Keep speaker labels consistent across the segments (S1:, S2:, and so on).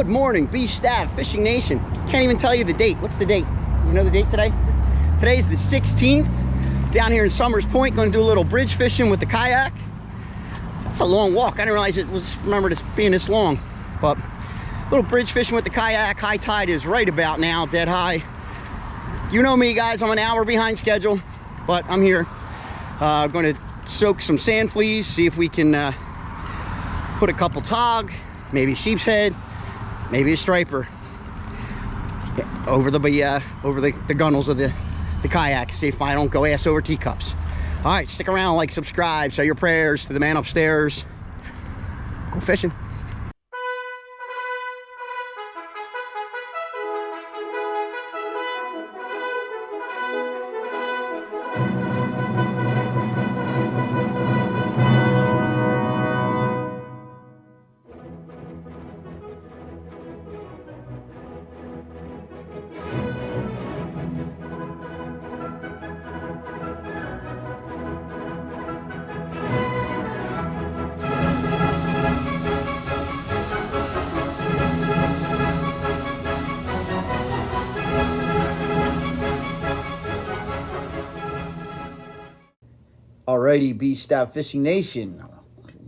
S1: Good morning, B Stav Fishing Nation. Can't even tell you the date. What's the date? You know the date today? Today's the 16th. Down here in Summers Point, going to do a little bridge fishing with the kayak. That's a long walk. I didn't realize it was, remember this being this long. But a little bridge fishing with the kayak. High tide is right about now, dead high. You know me, guys. I'm an hour behind schedule, but I'm here. Going to soak some sand fleas, see if we can put a couple tog, maybe a sheep's head, maybe a striper over the gunnels of the kayak. See if I don't go ass over teacups. All right, stick around, like, subscribe, say your prayers to the man upstairs. Go fishing. Alrighty, B Stav Fishing Nation,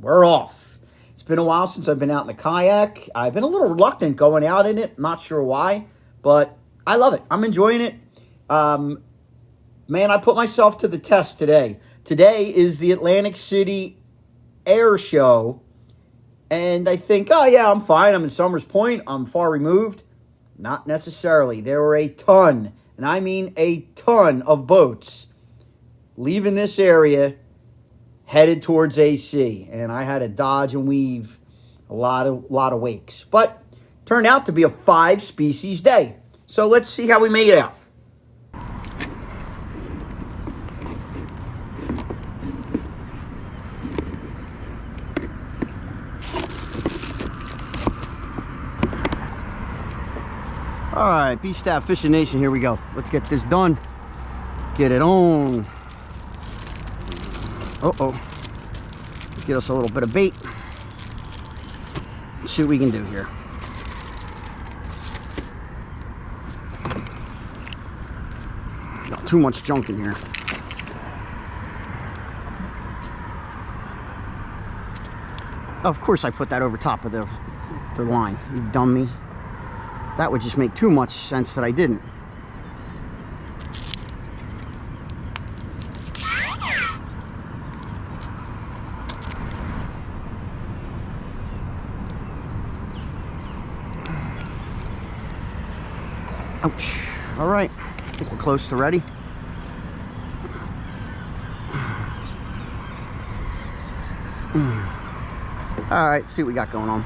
S1: we're off. It's been a while since I've been out in the kayak. I've been a little reluctant going out in it, not sure why, but I love it. I'm enjoying it. Man, I put myself to the test today. Today is the Atlantic City Air Show, and I think, oh yeah, I'm fine. I'm in Summers Point. I'm far removed. Not necessarily. There were a ton, and I mean a ton of boats leaving this area, headed towards AC, and I had to dodge and weave a lot of wakes. But turned out to be a 5-species day. So let's see how we made it out. All right, B Stav Fishing Nation, here we go. Let's get this done. Get it on. Get us a little bit of bait. Let's see what we can do here. Got too much junk in here. Of course I put that over top of the line, you dummy. That would just make too much sense that I didn't. Ouch. All right, I think we're close to ready. All right, see what we got going on.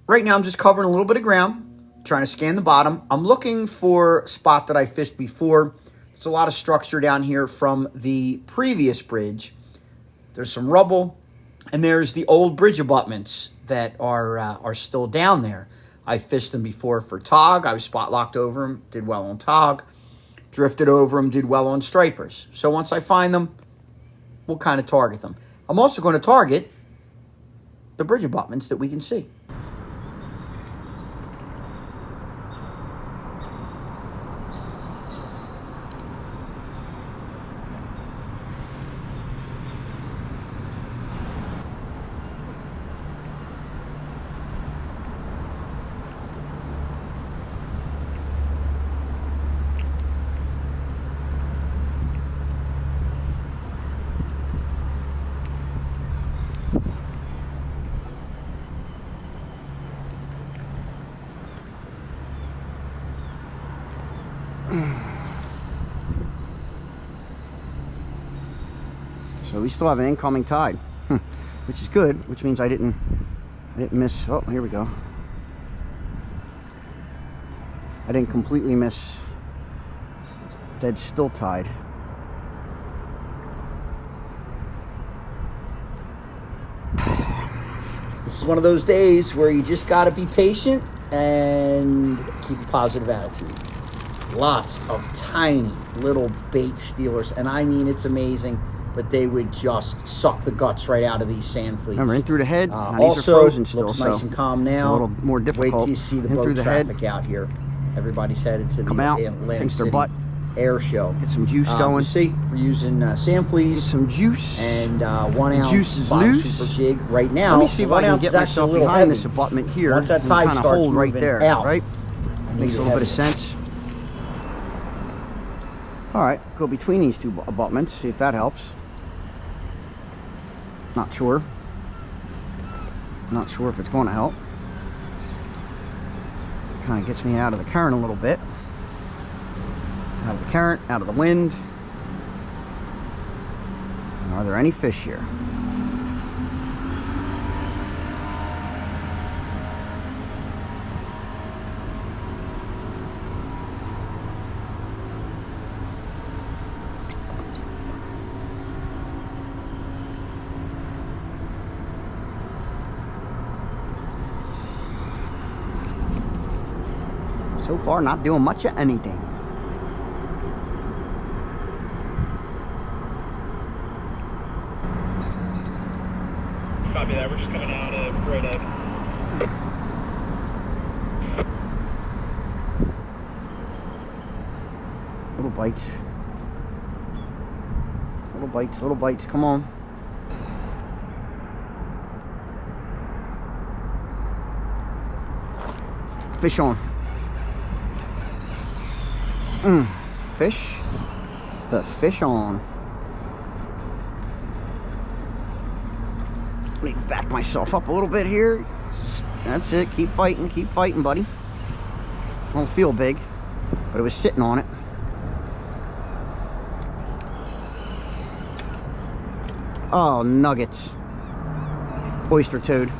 S1: Right now I'm just covering a little bit of ground, trying to scan the bottom. I'm looking for a spot that I fished before. There's a lot of structure down here from the previous bridge. There's some rubble. And there's the old bridge abutments that are still down there. I fished them before for tog. I was spot locked over them, did well on tog. Drifted over them, did well on stripers. So once I find them, we'll kind of target them. I'm also going to target the bridge abutments that we can see. So we still have an incoming tide, which is good, which means I didn't miss. Oh, here we go. I didn't completely miss dead still tide. This is one of those days where you just got to be patient and keep a positive attitude. Lots of tiny little bait stealers, and I mean, it's amazing.
S2: but they would just suck the guts right out of these sand fleas.
S1: Remember, in through the head.
S2: Also,
S1: frozen still,
S2: looks nice and calm now.
S1: A little more difficult.
S2: Wait till you see the boat traffic out here. Everybody's headed to the Atlantic City Air Show.
S1: Get some juice going.
S2: See, we're using sand fleas.
S1: Get some juice.
S2: And 1 ounce Bottom Sweeper Jig right now.
S1: Let me see if I can get myself behind this abutment here.
S2: Once that tide starts moving
S1: right there,
S2: out,
S1: right? Makes a little bit of sense. All right, go between these two abutments, see if that helps. Not sure. Not sure if it's going to help. Kind of gets me out of the current a little bit. Out of the current, out of the wind. Are there any fish here? So far, not doing much of anything.
S3: Copy that. We're just coming out of Braid Egg.
S1: Little bites. Little bites, little bites. Come on. Fish on. Fish. The fish on. Let me back myself up a little bit here. That's it. Keep fighting, buddy. Don't feel big, but it was sitting on it. Oh, nuggets. Oyster toad.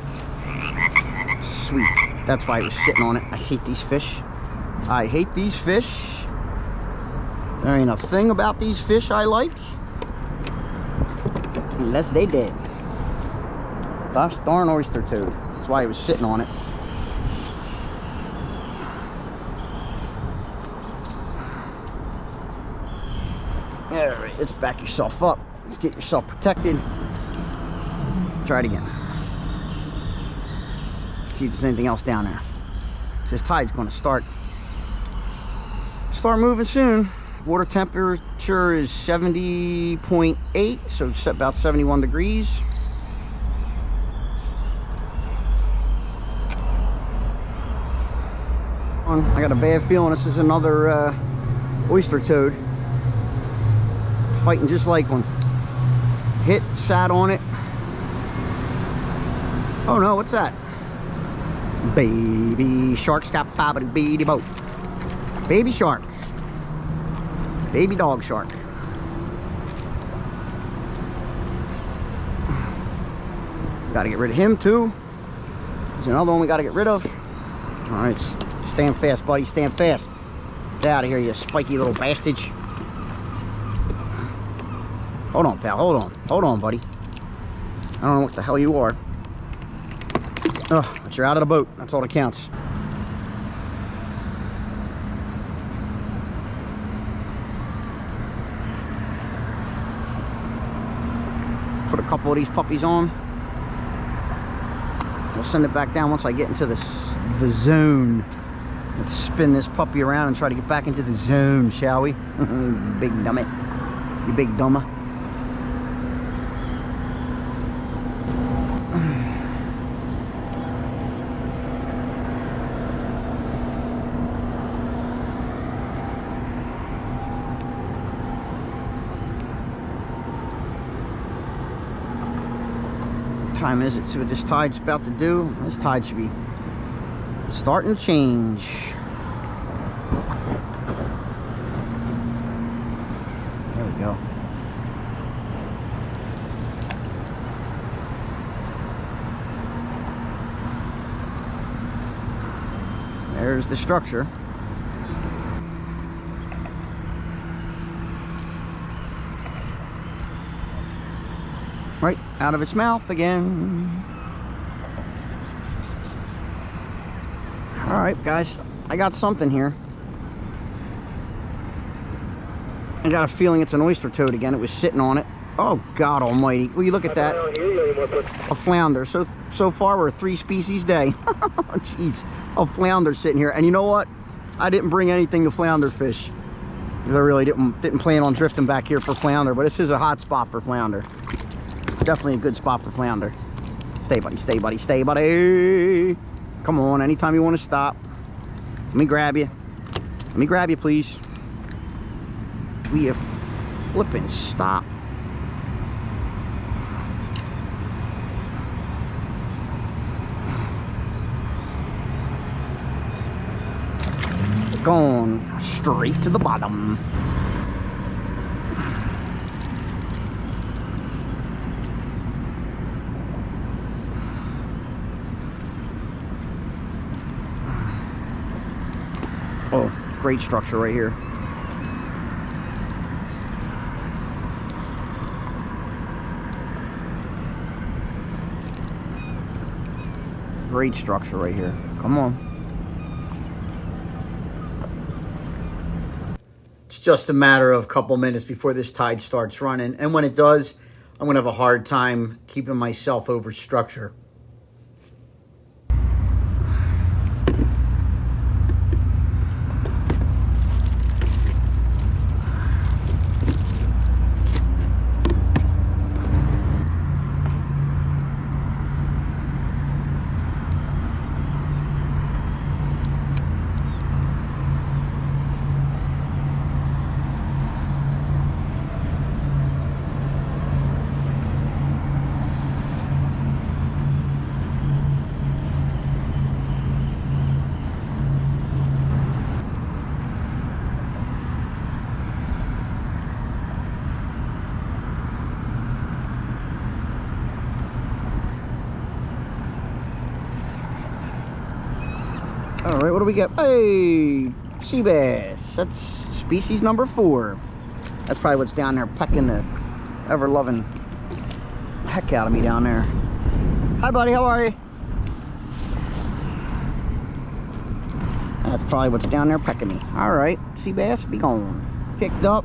S1: Sweet. That's why it was sitting on it. I hate these fish. I hate these fish. There ain't a thing about these fish I like, unless they dead. Gosh darn oyster toad. That's why it was sitting on it. Alright, let's back yourself up. Let's get yourself protected. Try it again. See if there's anything else down there. This tide's going to start moving soon. Water temperature is 70.8, so it's about 71 degrees. I got a bad feeling this is another oyster toad. Fighting just like one. Hit, sat on it. Oh no, what's that? Baby shark's got top of the baby boat. Baby shark. Baby dog shark. Got to get rid of him too. There's another one we got to get rid of. All right, stand fast, buddy. Stand fast. Get out of here, you spiky little bastard. Hold on, pal. Hold on. Hold on, buddy. I don't know what the hell you are. Oh, but you're out of the boat. That's all that counts. Put a couple of these puppies on. We'll send it back down once I get into the zone. Let's spin this puppy around and try to get back into the zone, shall we? Big dummy. You big dumber. Time is it? See what this tide's about to do? This tide should be starting to change. There we go. There's the structure. Right out of its mouth again. All right, guys, I got something here. I got a feeling it's an oyster toad again. It was sitting on it. Oh God Almighty! Will you look at that? A flounder. So far we're a 3 species day. Oh jeez, a flounder sitting here. And you know what? I didn't bring anything to flounder fish. I really didn't plan on drifting back here for flounder, but this is a hot spot for flounder. Definitely a good spot for flounder. Stay buddy, stay buddy, stay buddy. Come on, anytime you want to stop. Let me grab you. Let me grab you, please. We have flipping stop. Going straight to the bottom. Oh, great structure right here. Great structure right here. Come on. It's just a matter of a couple minutes before this tide starts running, and when it does, I'm gonna have a hard time keeping myself over structure. All right, what do we get? Hey, sea bass. That's species number 4. That's probably what's down there pecking the ever-loving heck out of me down there. Hi, buddy. How are you? That's probably what's down there pecking me. All right, sea bass, be gone. Picked up.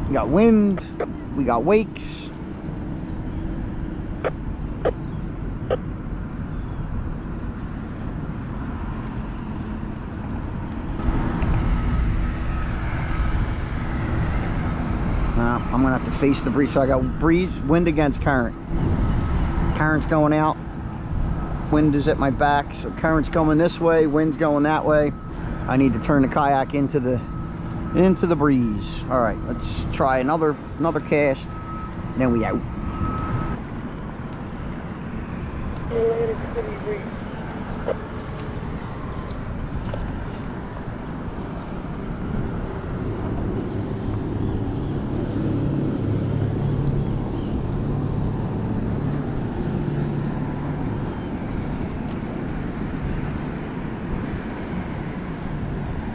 S1: We got wind. We got wakes. I'm gonna have to face the breeze. So I got breeze, wind against current. Current's going out, wind is at my back, so current's going this way, wind's going that way. I need to turn the kayak into the breeze. All right, let's try another cast, and then we out.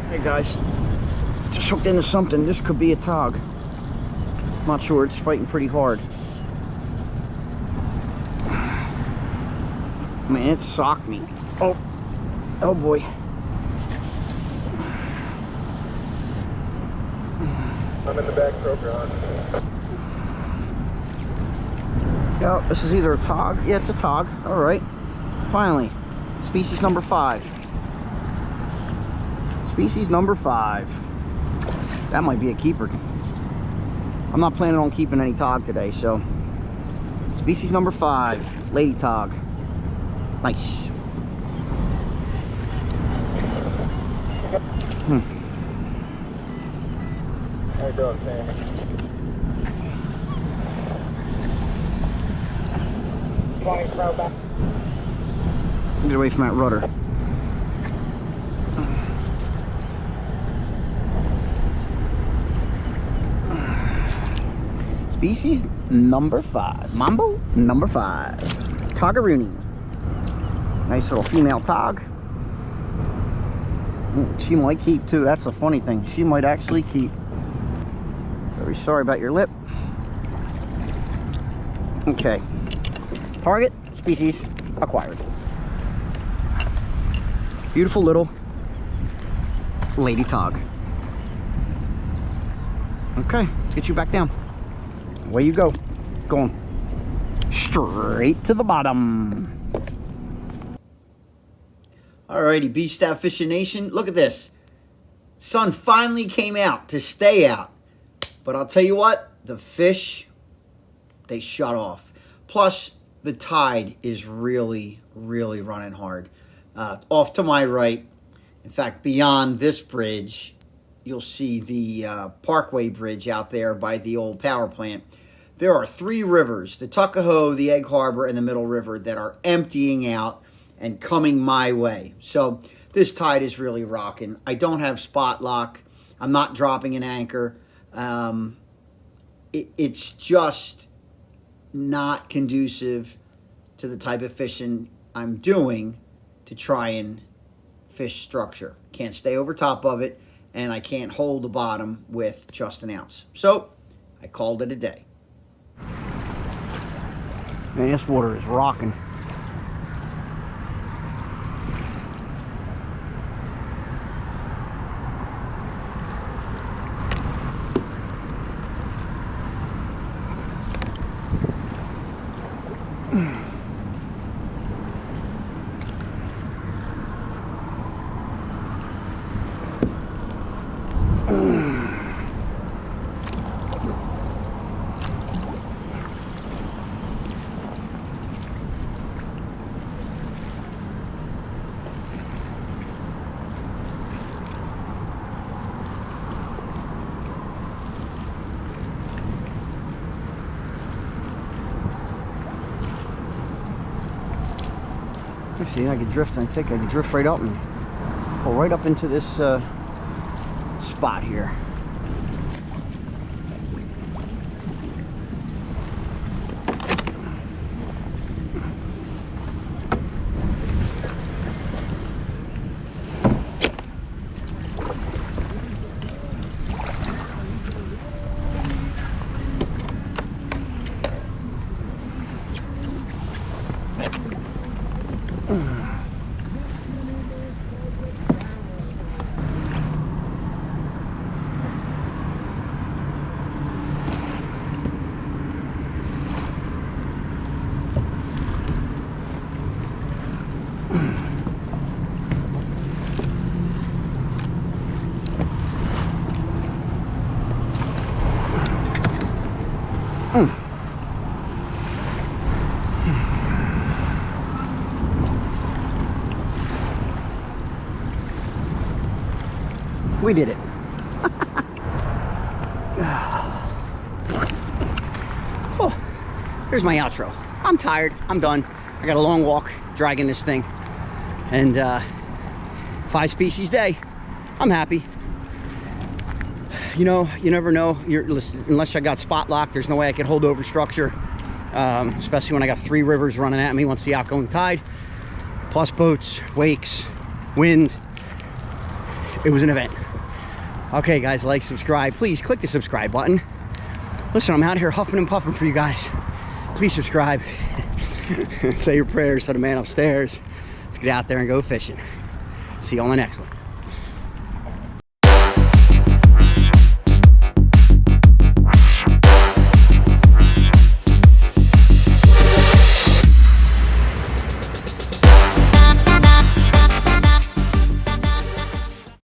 S1: Hey guys, just hooked into something. This could be a tog. I'm not sure, it's fighting pretty hard. Man, it socked me. Oh boy.
S3: I'm in the back program.
S1: Oh, this is either a tog. Yeah, it's a tog. All right. Finally, species number 5. Species number 5. That might be a keeper. I'm not planning on keeping any tog today, so species number 5, lady tog. Nice.
S3: How you doing, Sam?
S1: Get away from that rudder. Species number 5. Mambo number 5. Toggeroony. Nice little female tog. She might keep too. That's the funny thing. She might actually keep. Very sorry about your lip. Okay. Target, species acquired. Beautiful little lady tog. Okay, let's get you back down. Away you go. Going straight to the bottom. Alrighty, B Stav Fishing Nation, look at this. Sun finally came out to stay out. But I'll tell you what, the fish, they shut off. Plus, the tide is really, really running hard. Off to my right, in fact, beyond this bridge, you'll see the Parkway Bridge out there by the old power plant. There are 3 rivers, the Tuckahoe, the Egg Harbor, and the Middle River, that are emptying out and coming my way. So this tide is really rocking. I don't have spot lock. I'm not dropping an anchor. It's just not conducive to the type of fishing I'm doing to try and fish structure. Can't stay over top of it, and I can't hold the bottom with just an ounce. So I called it a day. Man, this water is rocking. Let's see, I could drift. I think I could drift right up and pull right up into this spot here. We did it. Oh, here's my outro. I'm tired. I'm done. I got a long walk dragging this thing. And 5 species day. I'm happy. You know, you never know. Unless I got spot locked, there's no way I could hold over structure. Especially when I got 3 rivers running at me once the outgoing tide. Plus boats, wakes, wind. It was an event. Okay, guys, like, subscribe. Please click the subscribe button. Listen, I'm out here huffing and puffing for you guys. Please subscribe. Say your prayers to the man upstairs. Let's get out there and go fishing. See you on the next one.